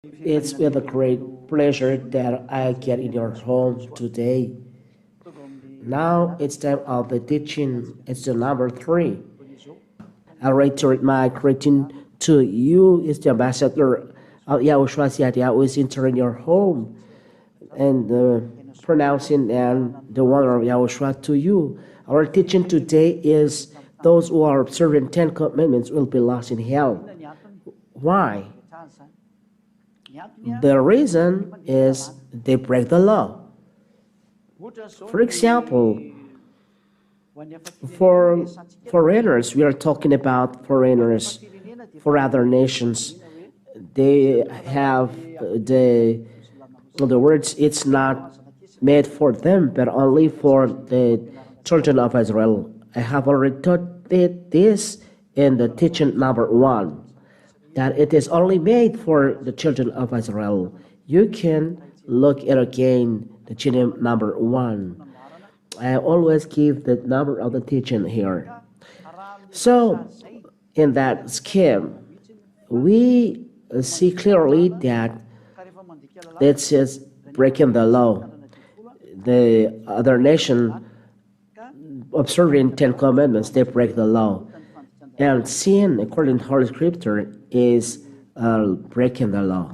It's with a great pleasure that I get in your home today. Now it's time of the teaching. It's the number 3. I return my greeting to you. It's the ambassador of YAHOSHUAH who is entering your home and pronouncing and the wonder of YAHOSHUAH to you. Our teaching today is those who are observing 10 commandments will be lost in hell. Why? The reason is they break the law. For example, for foreigners, we are talking about foreigners for other nations. They have the words, it's not made for them, but only for the children of Israel. I have already taught this in the teaching number 1. That it is only made for the children of Israel. You can look at again the teaching number 1. I always give the number of the teaching here. So, in that scheme, we see clearly that it is breaking the law. The other nation observing 10 commandments, they break the law. And sin, according to Holy Scripture, is breaking the law.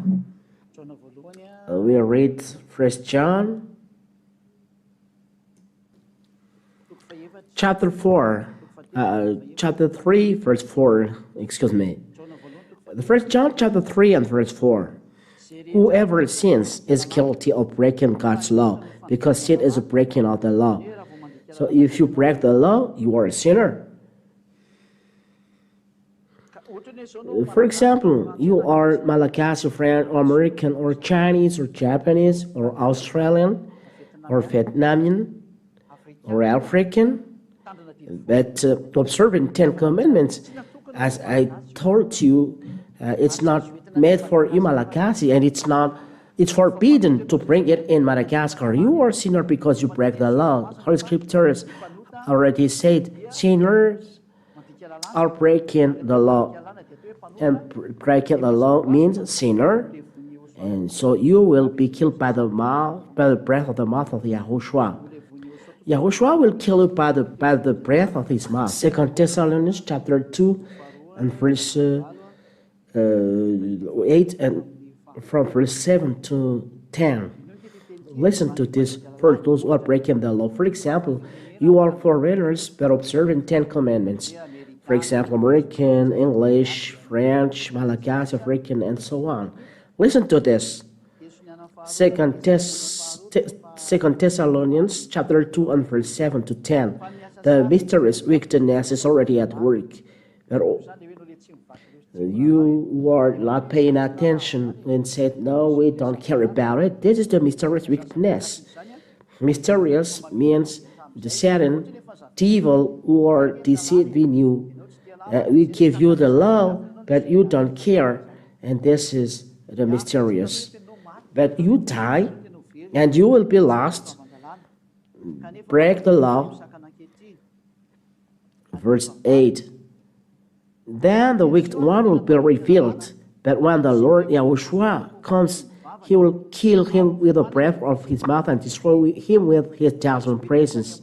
We read 1 John chapter 3, verse 4. Excuse me. The 1 John chapter 3 and verse 4. Whoever sins is guilty of breaking God's law, because sin is a breaking of the law. So if you break the law, you are a sinner. For example, you are Malagasy, French, or American, or Chinese, or Japanese, or Australian, or Vietnamese, or African, but observing 10 commandments, as I told you, it's not made for you Malagasy, and it's forbidden to bring it in Madagascar. You are a sinner because you break the law. Holy Scriptures already said sinners are breaking the law. And breaking the law means sinner, and so you will be killed by the breath of the mouth of Yahushua. Yahushua will kill you by the breath of his mouth. 2 Thessalonians chapter 2 and verse 8 and from verse 7 to 10. Listen to this for those who are breaking the law. For example, you are foreigners but observing 10 commandments. For example, American, English, French, Malagasy, African, and so on. Listen to this. 2 Thessalonians chapter 2 and verse 7 to 10. The mysterious wickedness is already at work. But you are not paying attention and said, no, we don't care about it. This is the mysterious wickedness. Mysterious means the Satan, devil, who are deceiving you. We give you the law, but you don't care, and this is the mysterious. But you die, and you will be lost. Break the law. Verse 8. Then the wicked one will be revealed, but when the Lord Yahushua comes, he will kill him with the breath of his mouth and destroy him with his 1,000 praises.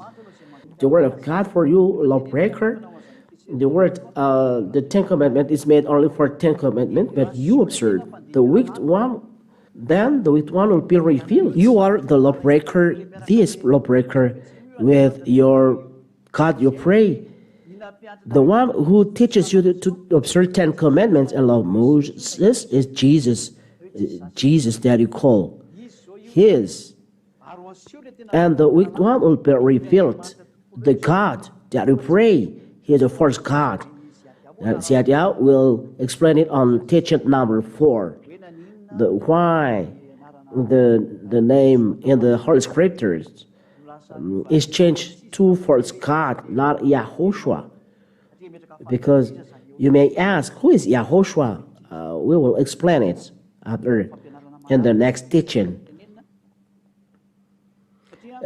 The word of God for you, lawbreaker. The word, the 10 commandment is made only for 10 commandment, but you observe the wicked one. Then the wicked one will be revealed. You are the lawbreaker, this lawbreaker, with your God you pray. The one who teaches you to observe 10 commandments and love Moses is Jesus. Jesus that you call his. And the wicked one will be revealed. The God that you pray. He is the first God. Ziadia will explain it on teaching number 4. Why the name in the Holy Scriptures is changed to first God, not YAHOSHUAH. Because you may ask, who is YAHOSHUAH? We will explain it after in the next teaching.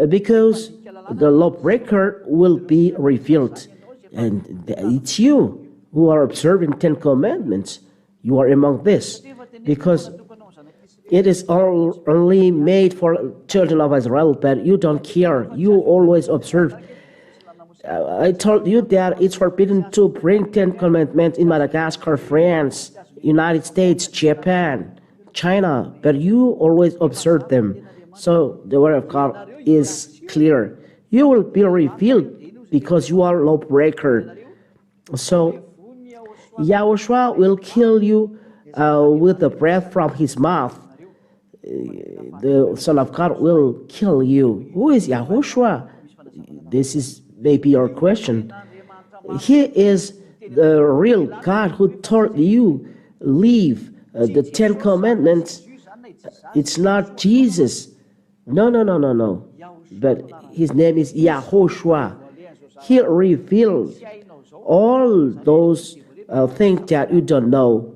Because the lawbreaker will be revealed. And it's you who are observing 10 commandments. You are among this. Because It is only made for children of Israel, but you don't care. You always observe. I told you that it's forbidden to bring 10 commandments in Madagascar, France, United States, Japan, China, but you always observe them. So the word of God is clear. You will be revealed because you are lawbreaker. So Yahushua will kill you with the breath from his mouth. The Son of God will kill you. Who is Yahushua? This is maybe your question. He is the real God who told you leave the 10 commandments. It's not Jesus. No. But his name is Yahoshua. He revealed all those things that you don't know.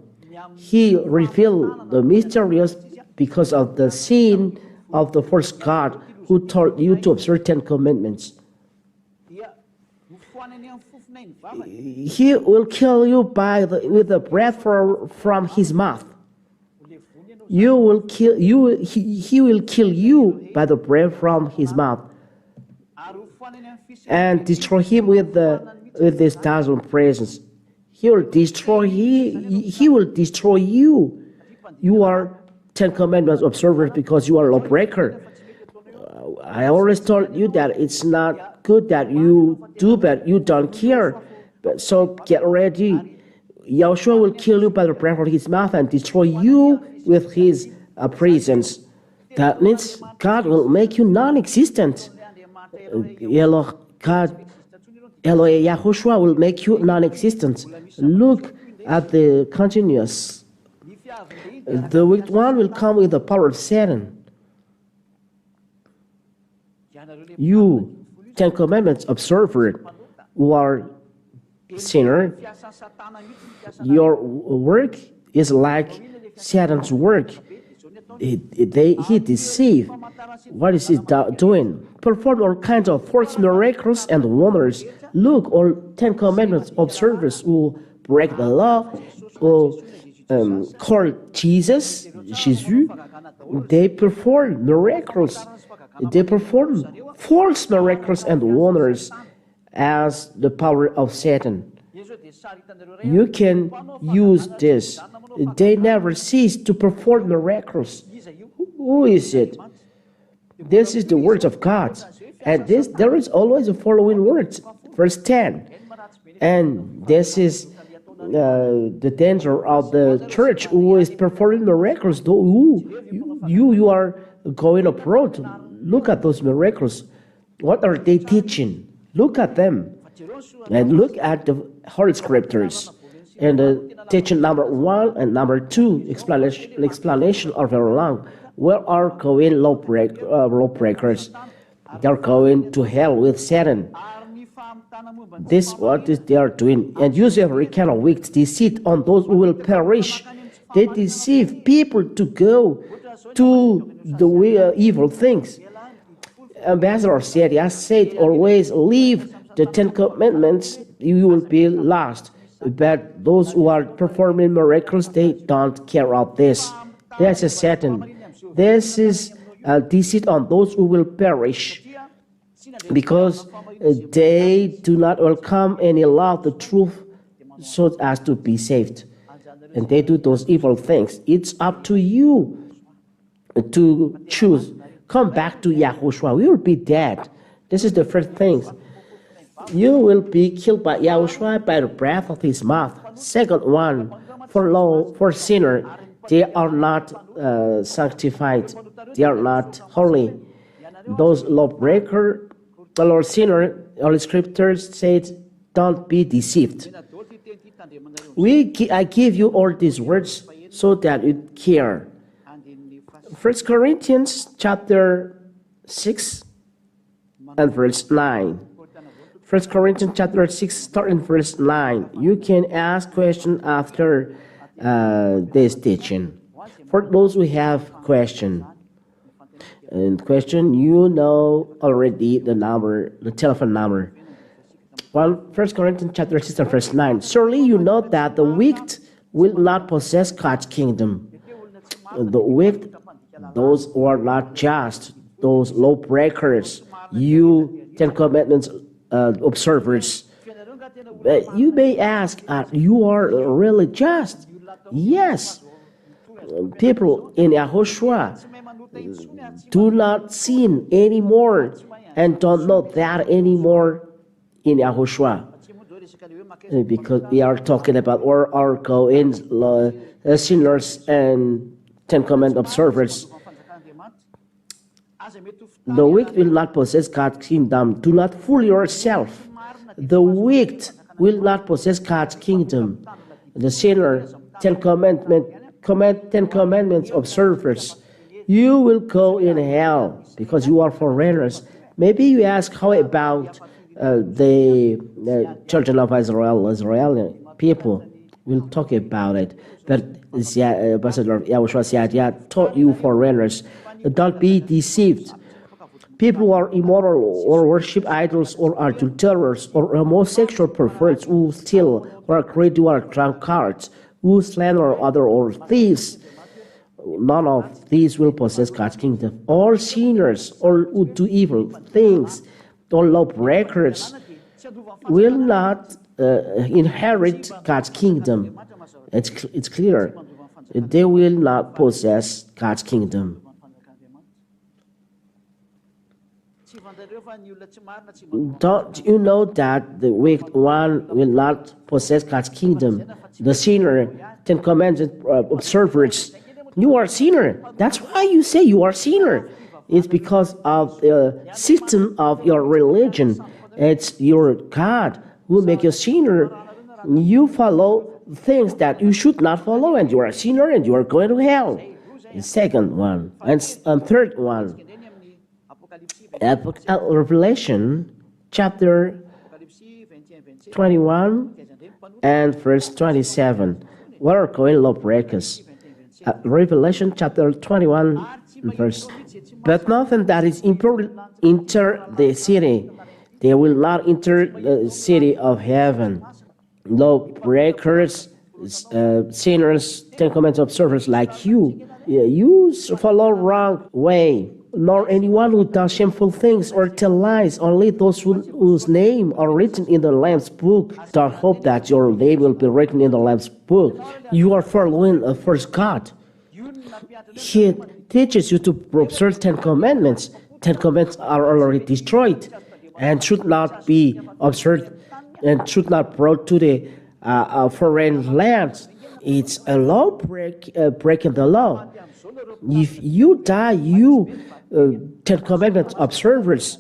He revealed the mysterious because of the sin of the first God who told you to observe 10 commandments. He will kill you with the breath from his mouth. He will kill you by the breath from his mouth, and destroy him with this thousand presence. He will destroy you. You are 10 commandments observers because you are a lawbreaker. I always told you that it's not good that you do, but you don't care. But so get ready. Yahushua will kill you by the breath of his mouth and destroy you with his presence. That means God will make you non-existent. Yahushua will make you non-existent. Look at the continuous. The wicked one will come with the power of Satan. You, 10 commandments observer, who are sinner, your work is like Satan's work. He deceives. What is he doing? Perform all kinds of false miracles and wonders. Look, all 10 commandments observers who break the law, who call Jesus, they perform miracles. They perform false miracles and wonders as the power of Satan. You can use this. They never cease to perform miracles. Who is it? This is the words of God. And there is always the following words. Verse 10. And this is the danger of the church who is performing miracles. You are going abroad. Look at those miracles. What are they teaching? Look at them. And look at the Holy Scriptures. And the teaching number 1 and number 2, explanation are very long. Where are going lawbreakers? They're going to hell with Satan. This what they are doing. And use every kind of wicked deceit on those who will perish. They deceive people to go to the evil things. Ambassador said, I said, always leave the 10 commandments, you will be lost. But those who are performing miracles, they don't care about this. This is Satan. This is deceit on those who will perish, because they do not welcome any law of the truth so as to be saved. And they do those evil things. It's up to you to choose. Come back to Yahushua. We will be dead. This is the first thing. You will be killed by Yahushua by the breath of his mouth. Second one, for sinner, they are not sanctified. They are not holy. Those lawbreaker, the Lord sinner, all scriptures said, don't be deceived. I give you all these words so that you care. 1 Corinthians chapter 6 and verse 9. 1 Corinthians chapter 6, start in verse 9. You can ask questions after this teaching. For those who have question, you know already the number, the telephone number. 1 Corinthians chapter 6 and verse 9. Surely you know that the wicked will not possess God's kingdom. The wicked those who are not just, those lawbreakers, you Ten Commandments observers. You may ask, you are really just? Yes. People in YAHOSHUAH do not sin anymore and don't know that anymore in YAHOSHUAH. Because we are talking about our Kohen sinners and Ten Commandment observers. The wicked will not possess God's kingdom. Do not fool yourself. The wicked will not possess God's kingdom. The sinner, Ten Commandments observers, you will go in hell because you are foreigners. Maybe you ask, how about the children of Israel, Israeli people? We'll talk about it. But Ambassador YAHOSHUAH said, taught you foreigners, don't be deceived. People who are immoral or worship idols or adulterers or homosexual perverts who steal or greedy or drunkards, who slander other or thieves, none of these will possess God's kingdom. All sinners, all who do evil things, all lawbreakers will not inherit God's kingdom. It's clear. They will not possess God's kingdom. Don't you know that the wicked one will not possess God's kingdom? The sinner, Ten Commandments observers, you are a sinner. That's why you say you are a sinner. It's because of the system of your religion. It's your God who make you a sinner. You follow things that you should not follow, and you are a sinner, and you are going to hell. The second one, and third one, Revelation chapter 21 and verse 27. What are going lawbreakers? Revelation chapter 21 verse. But nothing that is impure enter the city. They will not enter the city of heaven. Lawbreakers, sinners, Ten Commandments observers like you follow wrong way. Nor anyone who does shameful things or tell lies, only those whose name are written in the Lamb's book. Don't hope that your name will be written in the Lamb's book. You are following a first God. He teaches you to observe Ten Commandments. Ten Commandments are already destroyed and should not be observed and should not brought to the foreign lands. It's a law breaking the law. If you die, Ten Commandments observers,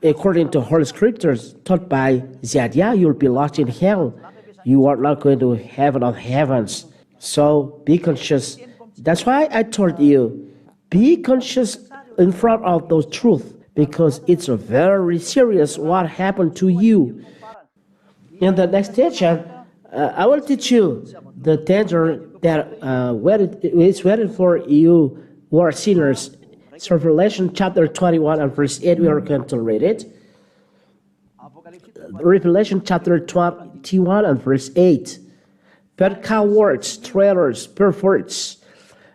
according to Holy Scriptures taught by Zadiah, you'll be lost in hell. You are not going to heaven of heavens. So be conscious. That's why I told you, be conscious in front of those truths, because it's very serious what happened to you. In the next teaching, I will teach you the danger that is waiting for you who are sinners. So Revelation chapter 21 and verse 8, we are going to read it. Revelation chapter 21 and verse 8. But cowards, traitors, perverts,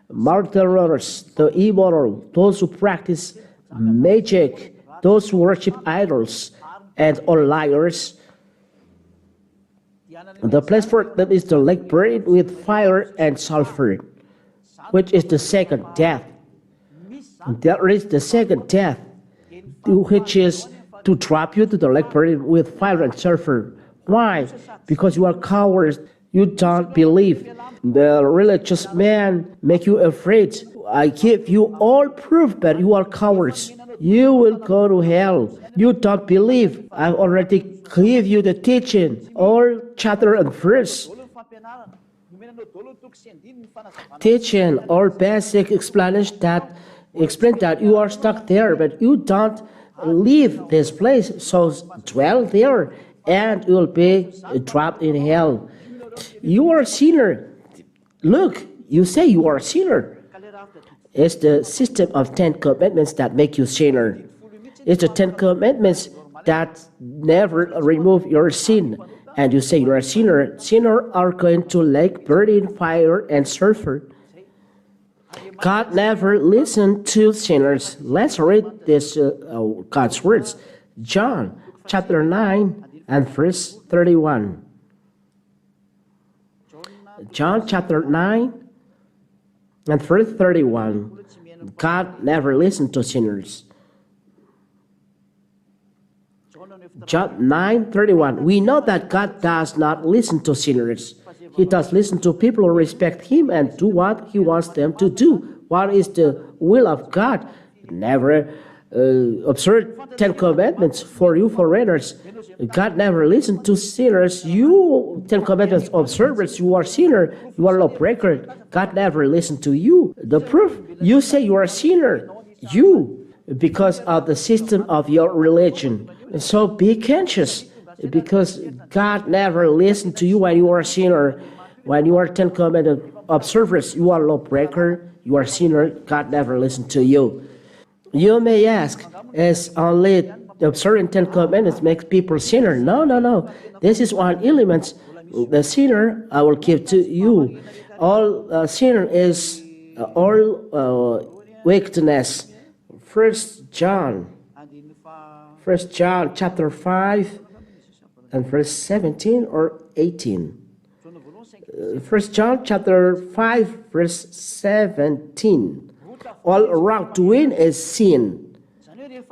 murderers, the immoral, those who practice magic, those who worship idols, and all liars, the place for them is the lake burned with fire and sulfur, which is the second death. There is the second death, which is to drop you to the lake burned with fire and sulfur. Why? Because you are cowards. You don't believe. The religious man make you afraid. I give you all proof that you are cowards. You will go to hell. You don't believe. I already give you the teaching, all chapter and verse. Teaching all basic explanation that explain that you are stuck there, but you don't leave this place. So dwell there, and you will be dropped in hell. You are a sinner. Look, you say you are a sinner. It's the system of Ten Commandments that make you sinner. It's the Ten Commandments that never remove your sin. And you say you're a sinner. Sinners are going to lake burning fire and sulfur. God never listened to sinners. Let's read this God's words. John chapter 9 and verse 31. John chapter 9 and verse 31. God never listened to sinners. John 9:31. We know that God does not listen to sinners. He does listen to people who respect Him and do what He wants them to do. What is the will of God? Never observe 10 commandments for you foreigners. God never listened to sinners. You 10 commandments observers, you are sinner, you are lawbreaker. God never listened to you. The proof, you say you are a sinner. You, because of the system of your religion. So be conscious, because God never listened to you when you are a sinner. When you are 10 commandment observers, you are lawbreaker, you are sinner. God never listened to you. You may ask, is only observing 10 commandments makes people sinner? No, no, no. This is one element. The sinner I will give to you. All sinner is all wickedness. First John chapter 5 and verse 17 or 18. First John chapter 5 verse 17. All wrongdoing is sin.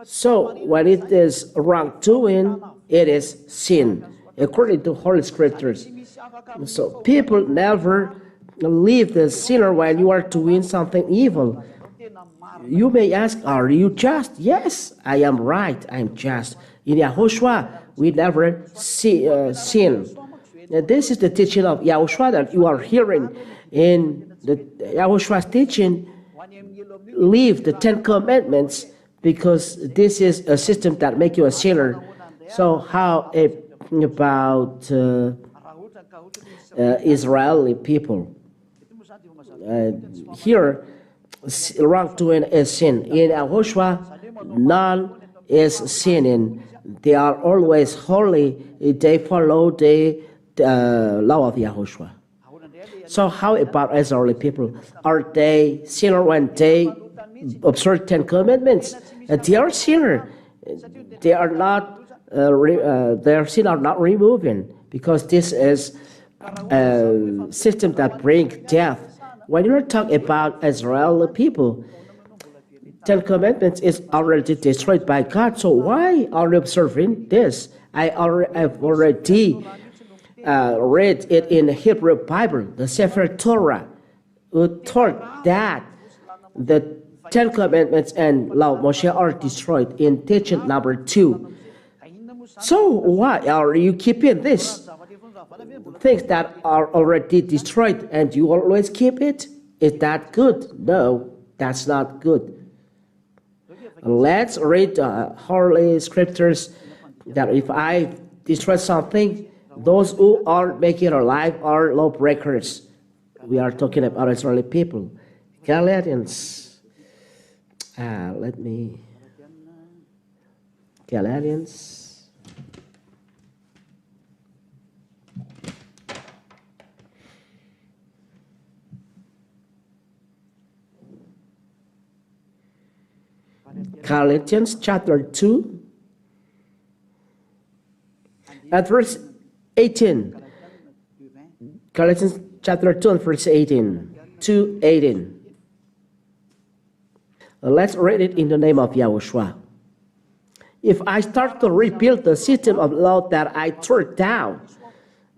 So when it is wrongdoing, it is sin, according to Holy Scriptures. So people never leave the sinner when you are doing something evil. You may ask, are you just? Yes, I am right, I am just. In YAHOSHUAH, we never sin. This is the teaching of YAHOSHUAH that you are hearing. In the YAHOSHUAH's teaching, leave the 10 commandments, because this is a system that makes you a sinner. So how about Israeli people? Here, wrongdoing is sin. In YAHOSHUAH, none is sinning. They are always holy. They follow the law of YAHOSHUAH. So how about Israeli people? Are they sinner when they observe 10 commandments? They are sinner. They are not. Their sin are not removing, because this is a system that brings death. When you talk about Israeli people, 10 commandments is already destroyed by God. So why are you observing this? I've already read it in the Hebrew Bible, the Sefer Torah, who taught that the 10 commandments and law of Moshe are destroyed in teaching number 2. So why are you keeping this? Things that are already destroyed and you always keep it? Is that good? No, that's not good. Let's read Holy Scriptures that if I destroy something, those who are making it alive are lawbreakers. We are talking about Israeli people. Galatians. Galatians. Galatians chapter 2 at verse 18. Galatians chapter 2 and verse 18. 2:18. Let's read it in the name of YAHOSHUAH. If I start to rebuild the system of law that I tore down,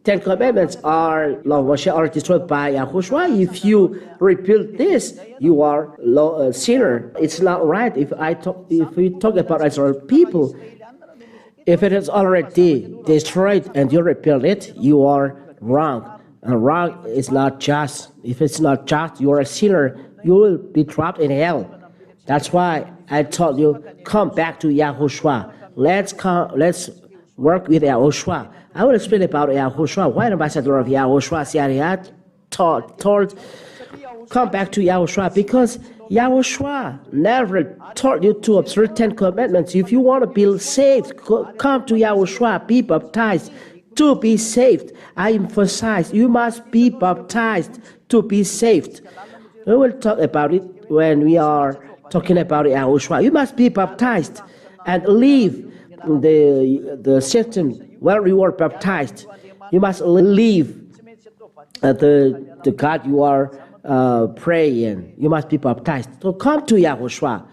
10 commandments are law Moshe are destroyed by YAHOSHUAH. If you rebuild this, you are a sinner. It's not right. If we talk about Israel people, if it is already destroyed and you rebuild it, you are wrong. And wrong is not just. If it's not just, you are a sinner. You will be trapped in hell. That's why I told you, come back to YAHOSHUAH. Let's work with YAHOSHUAH. I will explain about YAHOSHUAH. Why the ambassador of YAHOSHUAH told come back to YAHOSHUAH? Because YAHOSHUAH never taught you to observe 10 commandments. If you want to be saved, come to YAHOSHUAH, be baptized to be saved. I emphasize, you must be baptized to be saved. We will talk about it when we are talking about YAHOSHUAH. You must be baptized and leave the system where you were baptized. You must leave the God you are praying. You must be baptized. So come to YAHOSHUAH.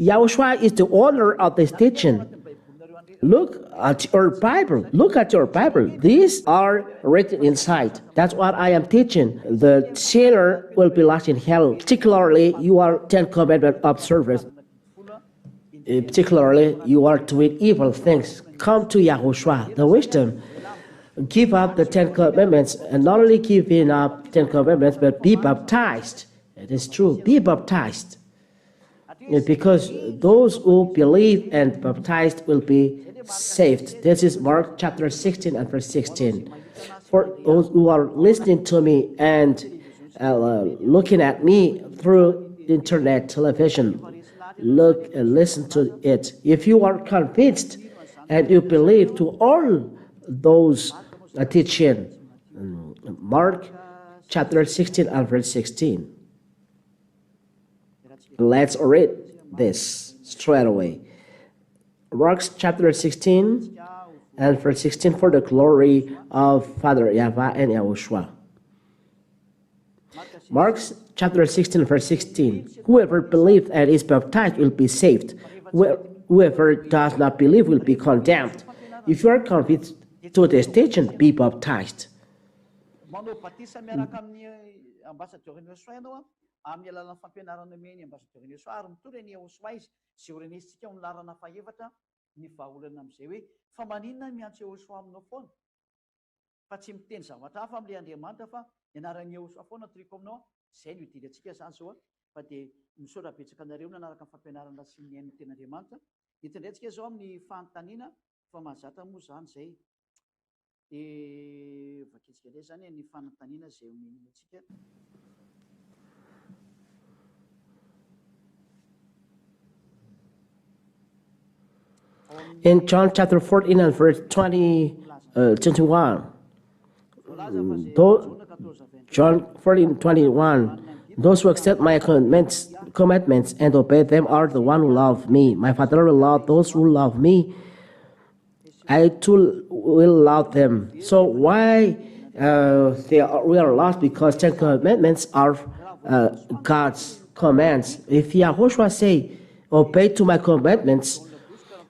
YAHOSHUAH is the owner of this teaching. Look at your Bible. Look at your Bible. These are written inside. That's what I am teaching. The sinner will be lost in hell. Particularly, you are 10 Commandment observers. Particularly, you are doing evil things. Come to YAHOSHUAH, the wisdom. Give up the 10 Commandments, and not only giving up 10 Commandments, but be baptized. It is true. Be baptized. Because those who believe and baptized will be saved. This is Mark chapter 16 and verse 16. For those who are listening to me and looking at me through internet, television, look and listen to it. If you are convinced and you believe to all those teaching, Mark chapter 16 and verse 16. Let's read this straight away. Mark chapter 16 and verse 16, for the glory of Father YAHVAH and YAHOSHUAH. Mark chapter 16 verse 16. Whoever believes and is baptized will be saved. Whoever does not believe will be condemned. If you are convinced to this teaching, be baptized. Amin'ny alalan'ny fampianarana meny ambassadeur YAHOSHUAH ary mitondra ny YAHOSHUAH izy sy ho renesitsika amin'ny lalana fahaefatra ny vahaolana amin'izay hoe fa maninona miantso YAHOSHUAH aminao foana fa tsy miteny zavatra hafa amin'ilay Andriamanitra fa ianaran'ny YAHOSHUAH foana triko aminao. Izay no hididy antsika zany zao fa dia misaotra betsaka anareo nanaraka ny fampianarana sy ny ain'ny ten'Andriamanitra. Hitindray antsika zao amin'ny fanontaniana fa mahazatra moa zany izay dia vaketsika indray zany ny fanontaniana izay omenina antsika. In John chapter 14 and verse 21, John 14:21, those who accept my commandments and obey them are the one who love me. My Father will love those who love me. I too will love them. So why we are lost? Because 10 commandments are God's commands. If YAHOSHUAH say, obey to my commandments,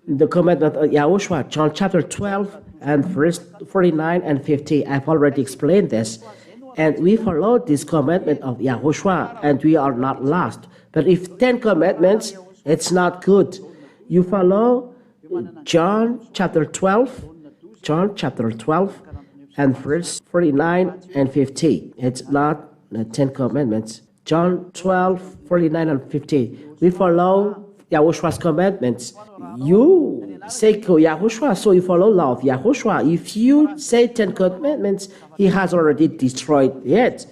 the commandment of YAHOSHUAH, John chapter 12 and verse 49 and 50. I've already explained this. And we follow this commandment of YAHOSHUAH and we are not lost. But if 10 commandments, it's not good. You follow John chapter 12 and verse 49 and 50. It's not the 10 commandments. John 12, 49 and 50. We follow YAHOSHUAH's commandments. You say YAHOSHUAH, so you follow law of YAHOSHUAH. If you say 10 commandments, he has already destroyed it.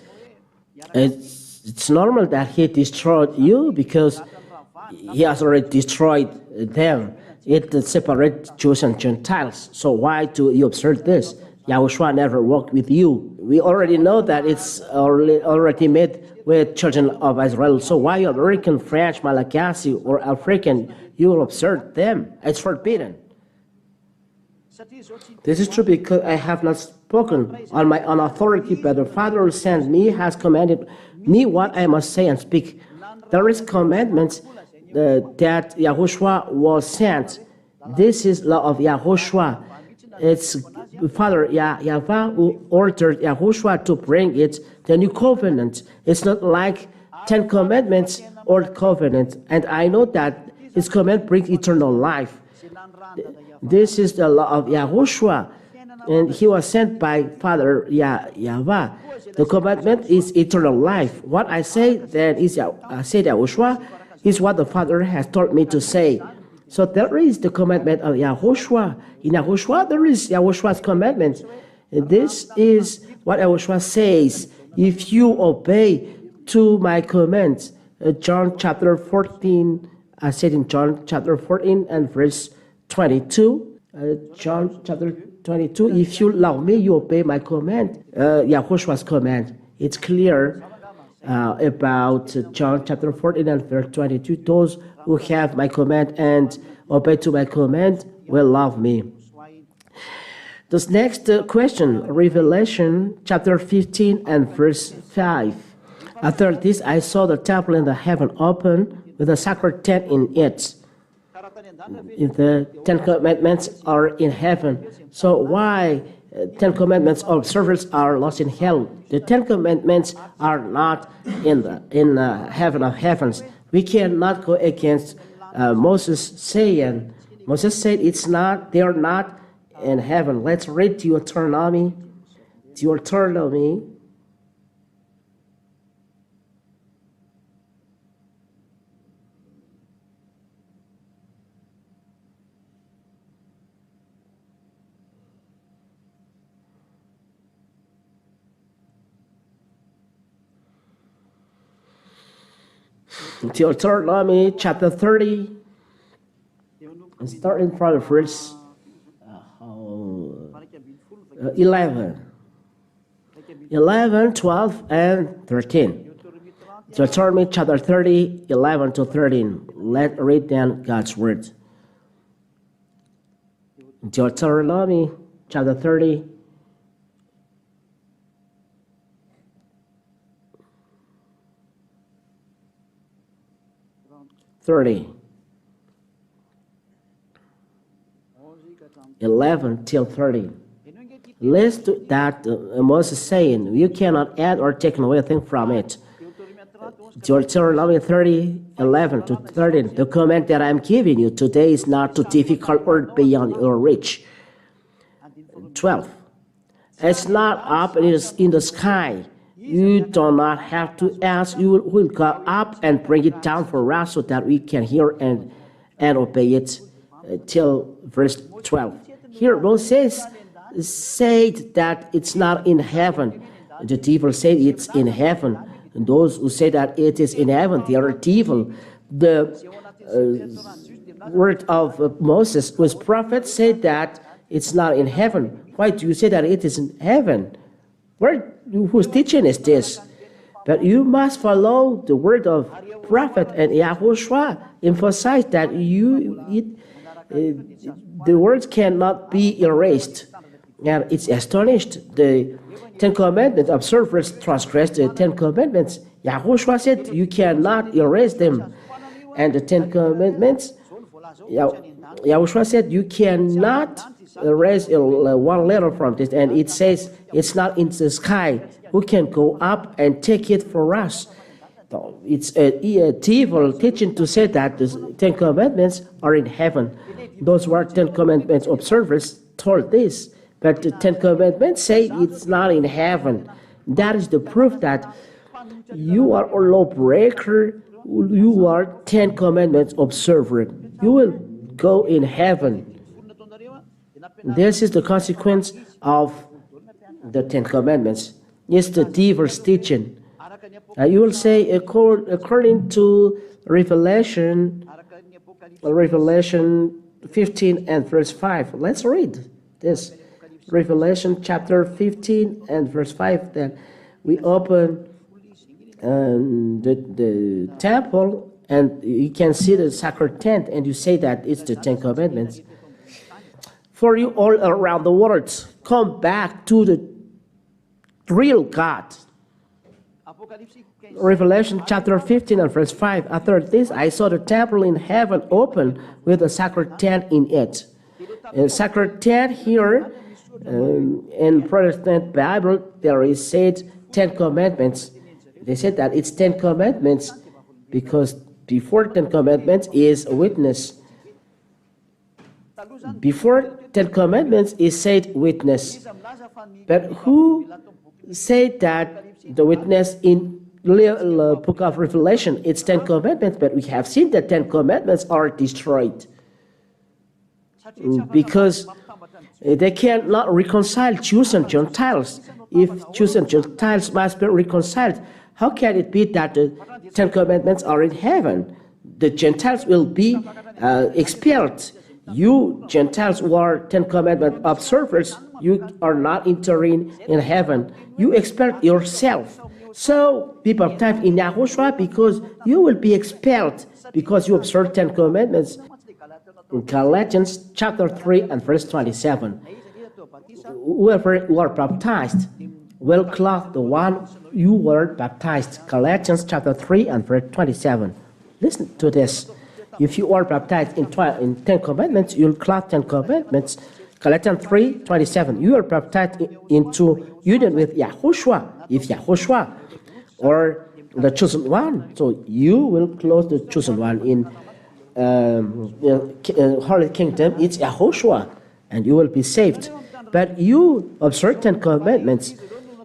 It's normal that he destroyed you because he has already destroyed them. It separates Jews and Gentiles. So why do you observe this? YAHOSHUAH never walked with you. We already know that it's already made with children of Israel. So why American, French, Malagasy, or African, you will observe them? It's forbidden. This is true because I have not spoken on my own authority, but the Father who sent me has commanded me what I must say and speak. There is commandments that YAHOSHUAH was sent. This is law of YAHOSHUAH. It's Father YAHVAH who ordered YAHOSHUAH to bring it, the new covenant. It's not like 10 commandments or covenant. And I know that his command brings eternal life. This is the law of YAHOSHUAH, and he was sent by Father YAHVAH. The commandment is eternal life. What I say then is YAHOSHUAH is what the Father has told me to say. So there is the commandment of YAHOSHUAH. In YAHOSHUAH, there is YAHOSHUAH's commandment. This is what YAHOSHUAH says. If you obey to my commands, John chapter 14, I said in John chapter 14 and verse 22, John chapter 22, if you love me, you obey my command, YAHOSHUAH's command. It's clear. about John chapter 14 and verse 22. Those who have my command and obey to my command will love me. This next question, Revelation chapter 15 and verse 5. After this, I saw the temple in the heaven open with a sacred tent in it. If the Ten Commandments are in heaven, so why Ten Commandments observers are lost in hell? The Ten Commandments are not in heaven of heavens. We cannot go against Moses saying. Moses said it's not. They are not in heaven. Let's read Deuteronomy. Deuteronomy. Deuteronomy chapter 30, starting from verse 11, 12, and 13. Deuteronomy chapter 30, 11 to 13. Let's read down God's word. Deuteronomy chapter 30, 11 till 30. List that Moses saying, you cannot add or take away a thing from it. Deuteronomy 30, 11 to 13. The command that I am giving you today is not too difficult or beyond your reach. 12. It's not up in the sky. You do not have to ask. You will go up and bring it down for us so that we can hear and obey it. Till verse 12. Here Moses said that it's not in heaven. The devil said it's in heaven. And those who say that it is in heaven, they are devil. The word of Moses was prophet said that it's not in heaven. Why do you say that it is in heaven? Whose teaching is this? But you must follow the word of prophet, and YAHOSHUAH emphasized that the words cannot be erased. And it's astonished. The Ten Commandments, observers transgressed the Ten Commandments. YAHOSHUAH said you cannot erase them. And the Ten Commandments, YAHOSHUAH said you cannot erase one letter from this. And it says it's not in the sky. Who can go up and take it for us? So it's a evil teaching to say that the Ten Commandments are in heaven. Those who are Ten Commandments observers told this. But the Ten Commandments say it's not in heaven. That is the proof that you are a lawbreaker. You are Ten Commandments observer. You will go in heaven. This is the consequence of the Ten Commandments. It's the devil's teaching. You will say, according to Revelation 15 and verse 5. Let's read this. Revelation chapter 15 and verse 5. Then we open the temple, and you can see the sacred tent, and you say that it's the Ten Commandments. For you all around the world, come back to the real God. Revelation chapter 15 and verse 5. After this, I saw the temple in heaven open with a sacred tent in it. A sacred tent here, in Protestant Bible, there is said Ten Commandments. They said that it's Ten Commandments because before Ten Commandments is a witness. Before Ten Commandments is said witness. But who said that the witness in the book of Revelation, it's Ten Commandments, but we have seen that Ten Commandments are destroyed because they cannot reconcile Jews and Gentiles. If Jews and Gentiles must be reconciled, how can it be that the Ten Commandments are in heaven? The Gentiles will be expelled. You Gentiles who are Ten Commandment observers, you are not entering in heaven. You expel yourself. So be baptized in Yahushua because you will be expelled because you observe 10 commandments. In Galatians chapter 3 and verse 27, whoever were baptized will clothe the one you were baptized. Galatians chapter 3 and verse 27. Listen to this. If you are baptized in 10 commandments, you'll clothe 10 commandments. Galatians 3:27. You are baptized into union with Yahushua, if Yahushua, or the chosen one. So you will clothe the chosen one in Holy Kingdom. It's Yahushua, and you will be saved. But you observe 10 commandments.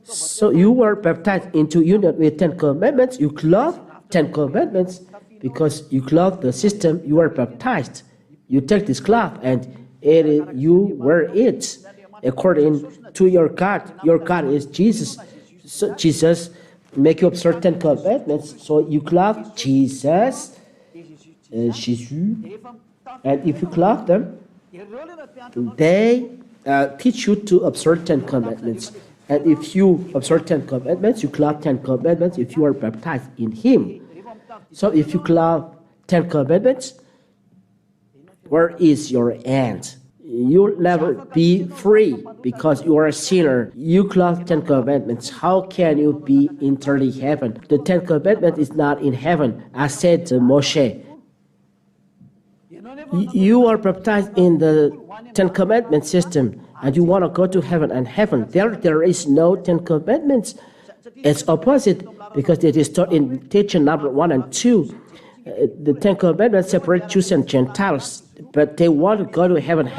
So you were baptized into union with 10 commandments. You clothe 10 commandments because you clothe the system you were baptized. You take this cloth and you wear it according to your God. Your God is Jesus. So Jesus make you observe 10 commandments. So you clothe Jesus, Jesus, and if you clothe them, they teach you to observe 10 commandments. And if you observe 10 commandments, you clothe 10 commandments if you are baptized in Him. So if you clothe 10 commandments, where is your end? You'll never be free because you are a sinner. You clothe 10 commandments. How can you be in earthly heaven? The 10 commandments is not in heaven. I said to Moshe, you are baptized in the 10 commandment system and you want to go to heaven, and heaven, there is no 10 commandments. It's opposite because it is taught in teaching number 1 and 2. The 10 commandments separate Jews and Gentiles, but they want to go to heaven.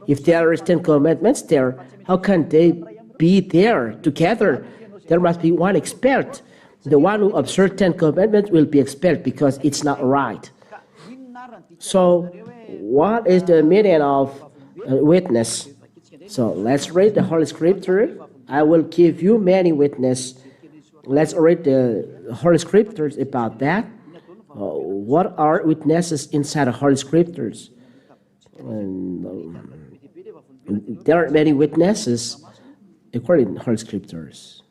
If there is 10 commandments there, how can they be there together? There must be one expelled. The one who observes 10 commandments will be expelled because it's not right. So what is the meaning of witness? So let's read the Holy Scripture. I will give you many witnesses. Let's read the Holy Scriptures about that. What are witnesses inside the Holy Scriptures? There are many witnesses according to Holy Scriptures.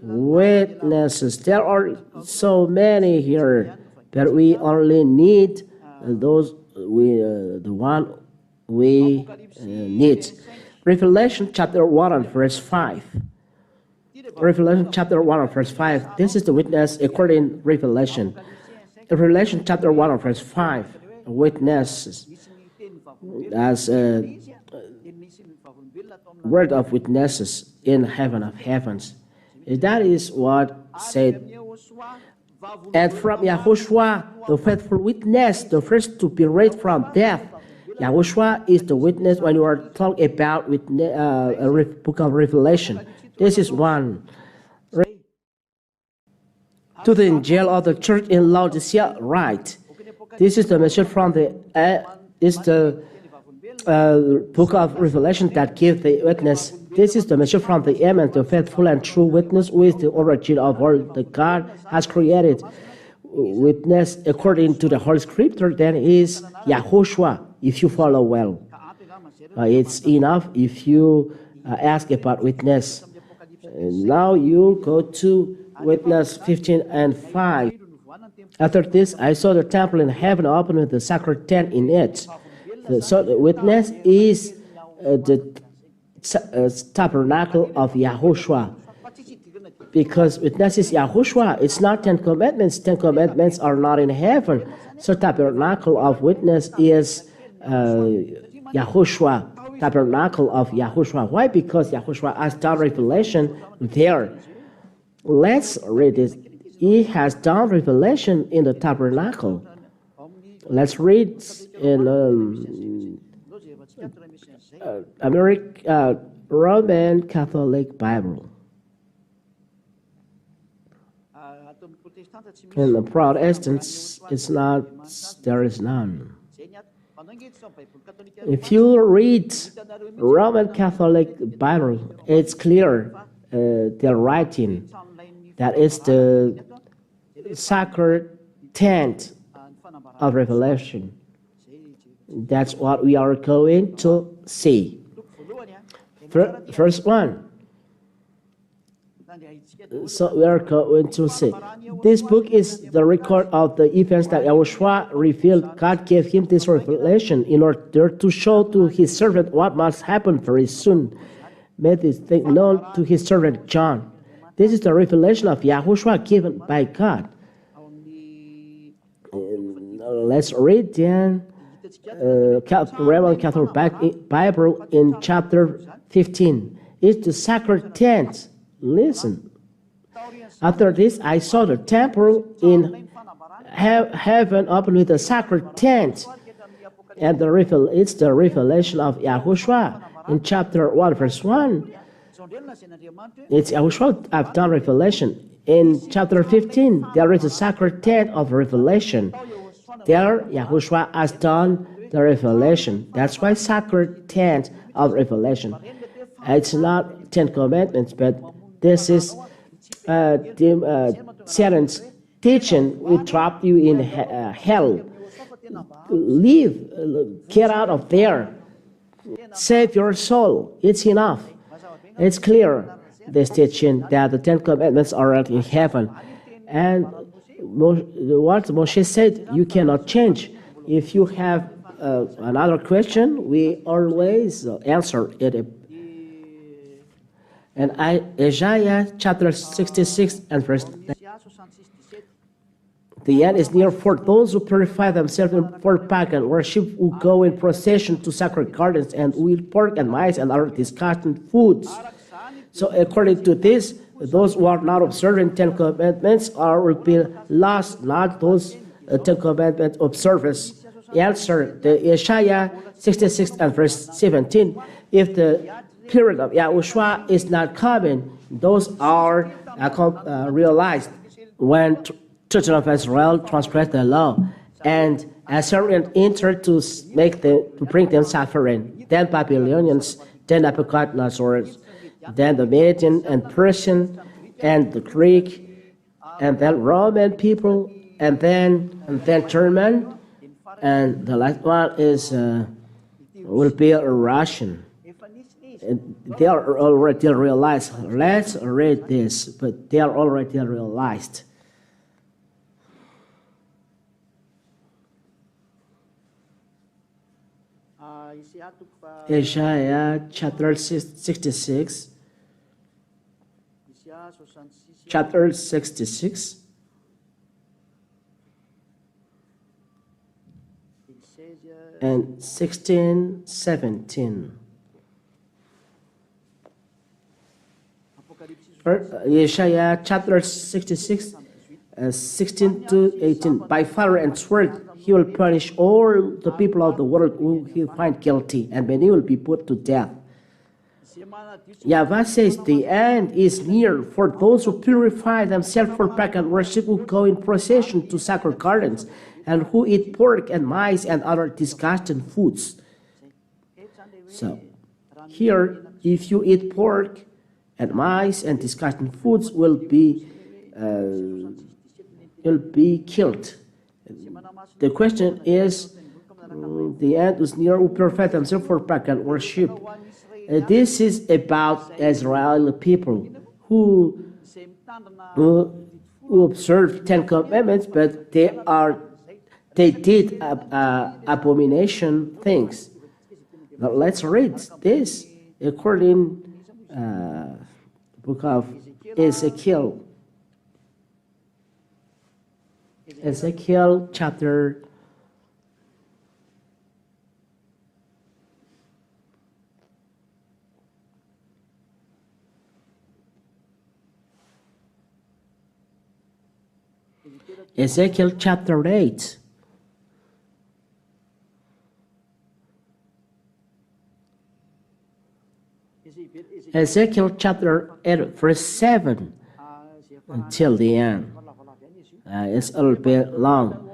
Witnesses, there are so many here, but we only need the one we need. Revelation chapter 1 and verse 5. Revelation chapter 1 and verse 5. This is the witness according to Revelation. Revelation chapter 1 and verse 5. Witnesses as a word of witnesses in heaven of heavens. That is what said. And from YAHOSHUAH, the faithful witness, the first to be raised from death. YAHOSHUAH is the witness when you are talking about a book of Revelation. This is one. To the angel of the church in Laodicea, write. This is the message from the book of Revelation that gives the witness. This is the message from the Amen, the faithful and true witness, who is the origin of all that God has created. Witness according to the Holy Scripture then is YAHOSHUAH, if you follow well. It's enough if you ask about witness. Now you go to witness 15 and 5. After this, I saw the temple in heaven open with the sacred tent in it. So the witness is the tabernacle of YAHOSHUAH. Because witness is YAHOSHUAH, it's not 10 commandments. 10 commandments are not in heaven. So tabernacle of witness is YAHOSHUAH. Tabernacle of YAHOSHUAH. Why? Because YAHOSHUAH has done revelation there. Let's read it. He has done revelation in the tabernacle. Let's read in Roman Catholic Bible. In the Protestants, it's not. There is none. If you read Roman Catholic Bible, it's clear they're writing that it's the sacred tent of Revelation. That's what we are going to see. First one. So we are going to see. This book is the record of the events that YAHOSHUAH revealed. God gave him this revelation in order to show to his servant what must happen very soon. Made this thing known to his servant John. This is the revelation of YAHOSHUAH given by God. Let's read then Roman Catholic Bible in chapter 15. It's the sacred tent. Listen. After this, I saw the temple in heaven open with a sacred tent. And it's the revelation of YAHOSHUAH in chapter 1, verse 1. It's YAHOSHUAH have done revelation. In chapter 15, there is a sacred tent of revelation. There, YAHOSHUAH has done the revelation. That's why sacred tent of revelation. It's not 10 Commandments, but this is Satan's teaching will trap you in hell. Leave, get out of there. Save your soul. It's enough. It's clear, this teaching, that the 10 Commandments are in heaven. And what Moshe said, you cannot change. If you have another question, we always answer it. And Isaiah chapter 66 and verse 9. The end is near for those who purify themselves for pagan worship, who go in procession to sacred gardens, and who eat pork and mice and other disgusting foods. So according to this, those who are not observing 10 Commandments will be lost, not those 10 Commandment observers. Answer the Isaiah 66 and verse 17. If the period of YAHOSHUAH is not coming, those are realized when children of Israel transgress the law, and Assyrians entered to bring them suffering. Then Babylonians, then Nebuchadnezzar, then the Median and Persian, and the Greek, and then Roman people, and then German, and the last one is will be a Russian. And they are already realized. Let's read this, but they are already realized. Isaiah chapter 66. Chapter 66. And 16, 17. Isaiah chapter 66, 16 to 18. By fire and sword he will punish all the people of the world whom he find guilty, and many will be put to death. YAHVAH says the end is near for those who purify themselves for pagan worship, who go in procession to sacred gardens, and who eat pork and mice and other disgusting foods. So here, if you eat pork and mice and disgusting foods, will be killed. The question is, the end is near who purify themselves for pagan worship. This is about Israeli people who observe 10 Commandments, but they did abomination things. Now let's read this according book of Ezekiel. Ezekiel chapter 8. Ezekiel chapter 8, verse 7 until the end. It's a little bit long.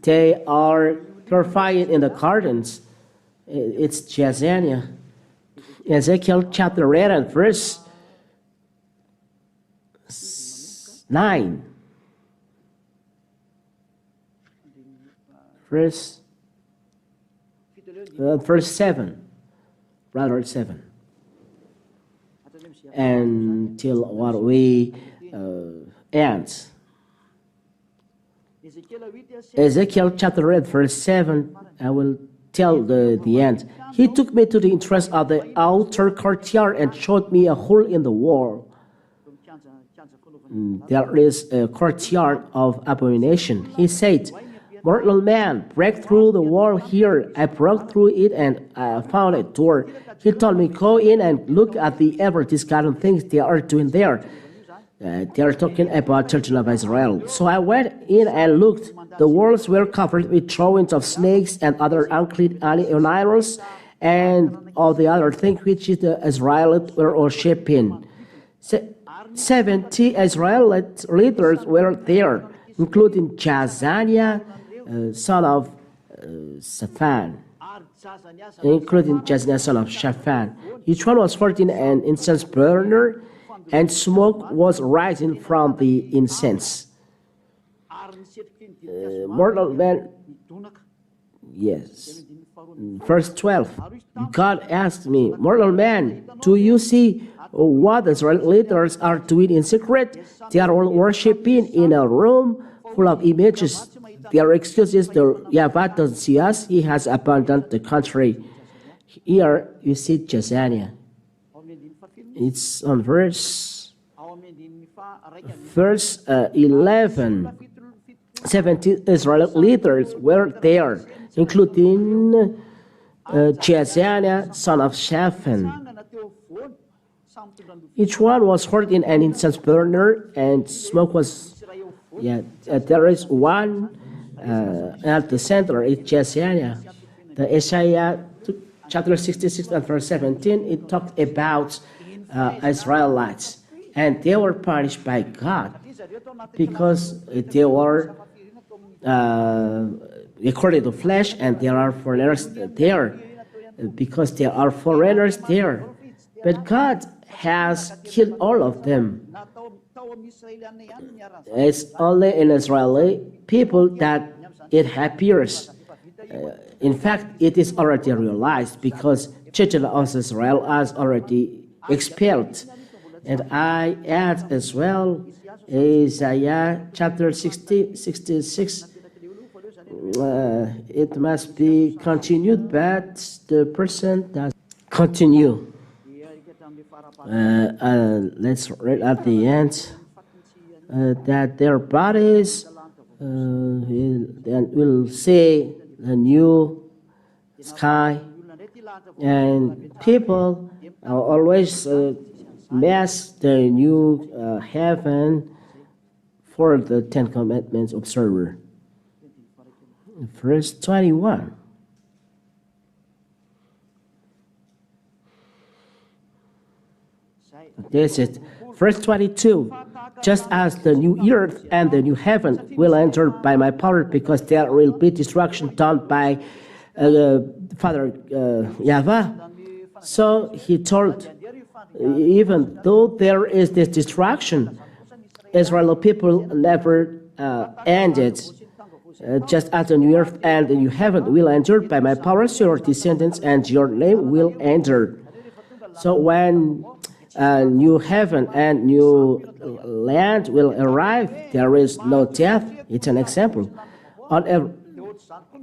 They are purifying in the gardens. It's Jezania. Ezekiel chapter 8 and verse 9. Verse 7. Rather 7. until what we end. Ezekiel chapter 8, verse 7, I will tell the end. He took me to the entrance of the outer courtyard and showed me a hole in the wall. There is a courtyard of abomination. He said, "Mortal man, break through the wall here." I broke through it and found a door. He told me, "Go in and look at the ever-discarded things they are doing there." They are talking about children of Israel. So I went in and looked. The walls were covered with drawings of snakes and other unclean animals and all the other things which the Israelites were worshipping. 70 Israelite leaders were there, including Jazaniah, son of Shaphan. Each one was holding an incense burner, and smoke was rising from the incense. Mortal man, yes. Verse 12, God asked me, "Mortal man, do you see what the Israel leaders are doing in secret? They are all worshipping in a room full of images. Their excuse is the YAHVAH doesn't see us, he has abandoned the country." Here you see Jazaniah. It's on verse 11. 17 Israelite leaders were there, including Jazaniah, son of Shaphan. Each one was holding an incense burner, and smoke was. There is one at the center. It's Jazaniah. The Isaiah chapter 66 and verse 17. It talked about Israelites, and they were punished by God because they were according to flesh, and there are foreigners there because there are foreigners there. But God has killed all of them. It's only in Israeli people that it appears. In fact, it is already realized because children of Israel are already expelled. And I add as well Isaiah chapter 66. It must be continued, but the person does continue. Let's read at the end that their bodies will see the new sky, and people always mass the new heaven for the Ten Commandments observer. Verse 21. This is verse 22. Just as the new earth and the new heaven will enter by my power, because there will be destruction done by Father YAHVAH. So he told, even though there is this destruction, Israel people never ended. Just as the new earth and the new heaven will enter by my power, so your descendants and your name will enter. So when new heaven and new land will arrive, there is no death. It's an example.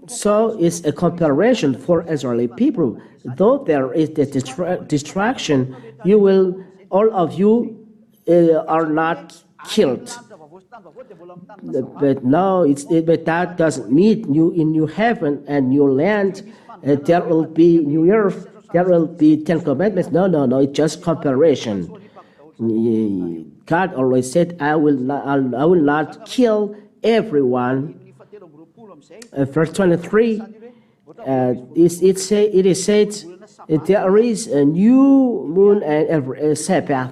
So it's a comparison for Israeli people. Though there is the destruction, all of you are not killed. But no, but that doesn't mean in new heaven and new land there will be new earth. There will be Ten Commandments. No, it's just comparison. God always said, I will not kill everyone. Verse 23, it is said, there is a new moon and a Sabbath.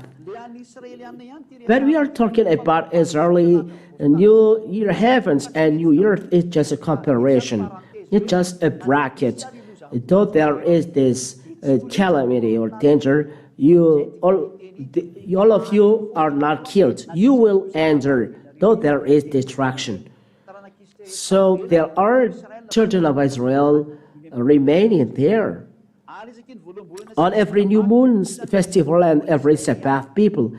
But we are talking about Israeli new year heavens and new earth. It's just a comparison. It's just a bracket. Though there is this calamity or danger, all of you are not killed. You will enter, though there is destruction. So there are children of Israel remaining there. On every new moon festival and every Sabbath, people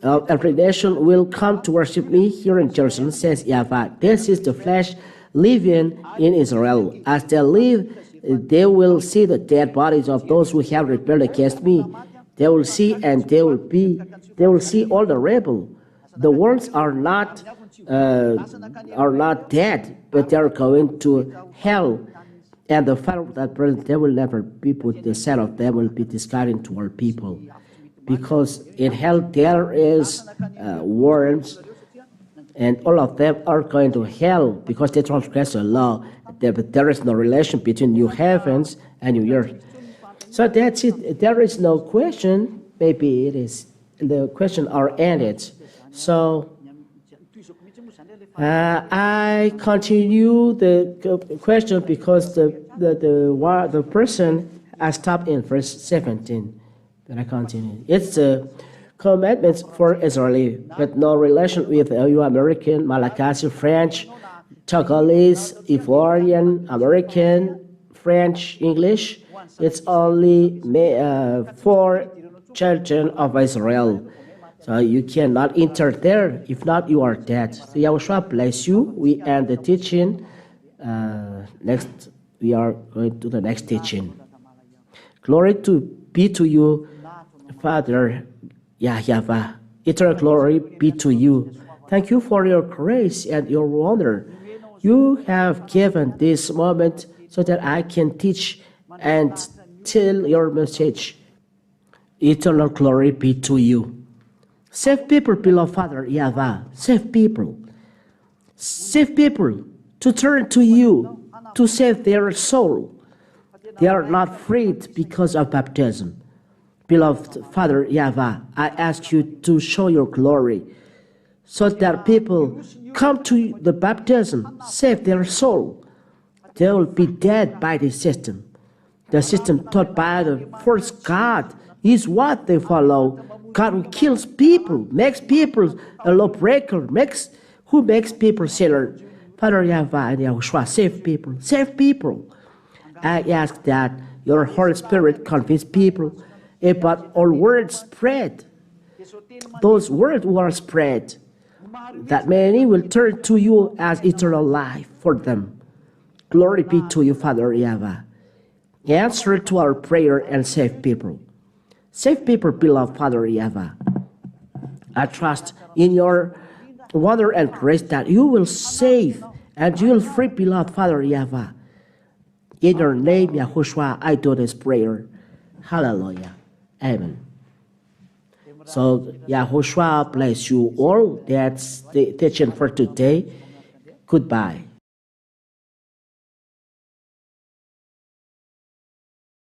of every nation will come to worship me here in Jerusalem, says YAHVAH. This is the flesh living in Israel. As they live, they will see the dead bodies of those who have rebelled against me. They will see and they will see all the rebel. The ones are not dead, but they are going to hell. And the fire of that present, they will never be put. The set of them will be discarded into our people, because in hell there is worms, and all of them are going to hell because they transgress the law. There is no relation between new heavens and new earth. So that's it. There is no question. Maybe it is. The question are ended. So I continue the question because the person I stopped in verse 17. Then I continue. It's the commandments for Israeli, but no relation with you American, Malagasy, French, Togolese, Ivorian, American, French, English. It's only for children of Israel. So you cannot enter there. If not, you are dead. So YAHOSHUAH bless you. We end the teaching. Next, we are going to the next teaching. Glory be to you, Father YAHVAH. Eternal glory be to you. Thank you for your grace and your honor. You have given this moment so that I can teach and tell your message. Eternal glory be to you. Save people, beloved Father YAHVAH. Save people. Save people to turn to you to save their soul. They are not freed because of baptism. Beloved Father YAHVAH, I ask you to show your glory so that people come to the baptism, save their soul. They will be dead by the system. The system taught by the first God is what they follow. God who kills people, makes people a lawbreaker, who makes people sinner. Father YAHVAH and YAHOSHUAH, save people, save people. I ask that your Holy Spirit convince people about all words spread. Those words who are spread, that many will turn to you as eternal life for them. Glory be to you, Father YAHVAH. Answer to our prayer and save people. Save people, beloved Father YAHVAH. I trust in your wonder and grace that you will save and you will free, beloved Father YAHVAH. In your name, YAHOSHUAH, I do this prayer. Hallelujah. Amen. So, YAHOSHUAH bless you all. That's the teaching for today. Goodbye.